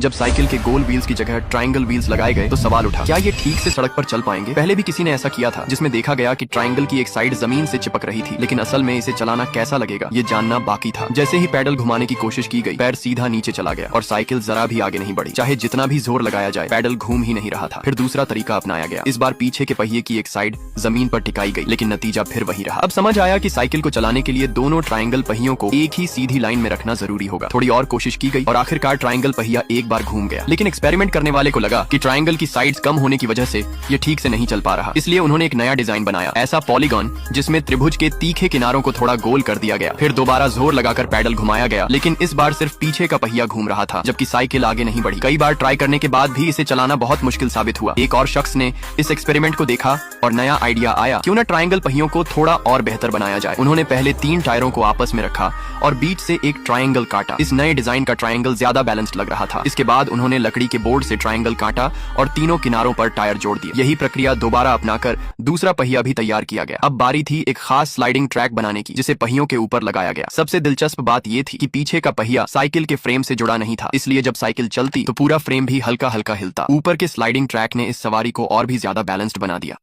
जब साइकिल के गोल व्हील्स की जगह ट्रायंगल व्हील्स लगाए गए तो सवाल उठा, क्या ये ठीक से सड़क पर चल पाएंगे? पहले भी किसी ने ऐसा किया था जिसमें देखा गया कि ट्रायंगल की एक साइड जमीन से चिपक रही थी, लेकिन असल में इसे चलाना कैसा लगेगा ये जानना बाकी था। जैसे ही पैडल घुमाने की कोशिश की गई, पैर सीधा नीचे चला गया और साइकिल जरा भी आगे नहीं बढ़ी। चाहे जितना भी जोर लगाया जाए, पैडल घूम ही नहीं रहा था। फिर दूसरा तरीका अपनाया गया। इस बार पीछे के पहिए की एक साइड जमीन पर टिकाई गई, लेकिन नतीजा फिर वही रहा। अब समझ आया कि साइकिल को चलाने के लिए दोनों ट्रायंगल पहियों को एक ही सीधी लाइन में रखना जरूरी होगा। थोड़ी और कोशिश की गई और आखिरकार ट्रायंगल पहिया एक बार घूम गया, लेकिन एक्सपेरिमेंट करने वाले को लगा कि ट्रायंगल की साइड्स कम होने की वजह से ये ठीक से नहीं चल पा रहा। इसलिए उन्होंने एक नया डिजाइन बनाया, ऐसा पॉलीगॉन जिसमें त्रिभुज के तीखे किनारों को थोड़ा गोल कर दिया गया। फिर दोबारा जोर लगाकर पैडल घुमाया गया, लेकिन इस बार सिर्फ पीछे का पहिया घूम रहा था, जबकि साइकिल आगे नहीं बढ़ी। कई बार ट्राई करने के बाद भी इसे चलाना बहुत मुश्किल साबित हुआ। एक और शख्स ने इस एक्सपेरिमेंट को देखा और नया आइडिया आया, क्यों न ट्रायंगल पहियों को थोड़ा और बेहतर बनाया जाए। उन्होंने पहले 3 टायरों को आपस में रखा और बीच से एक ट्रायंगल काटा। इस नए डिजाइन का ट्रायंगल ज्यादा बैलेंस्ड लग रहा था। इसके बाद उन्होंने लकड़ी के बोर्ड से ट्रायंगल काटा और तीनों किनारों पर टायर जोड़ दिए। यही प्रक्रिया दोबारा अपनाकर दूसरा पहिया भी तैयार किया गया। अब बारी थी एक खास स्लाइडिंग ट्रैक बनाने की, जिसे पहियों के ऊपर लगाया गया। सबसे दिलचस्प बात यह थी कि पीछे का पहिया साइकिल के फ्रेम से जुड़ा नहीं था, इसलिए जब साइकिल चलती तो पूरा फ्रेम भी हल्का हल्का हिलता। ऊपर के स्लाइडिंग ट्रैक ने इस सवारी को और भी ज्यादा बैलेंस्ड बना दिया।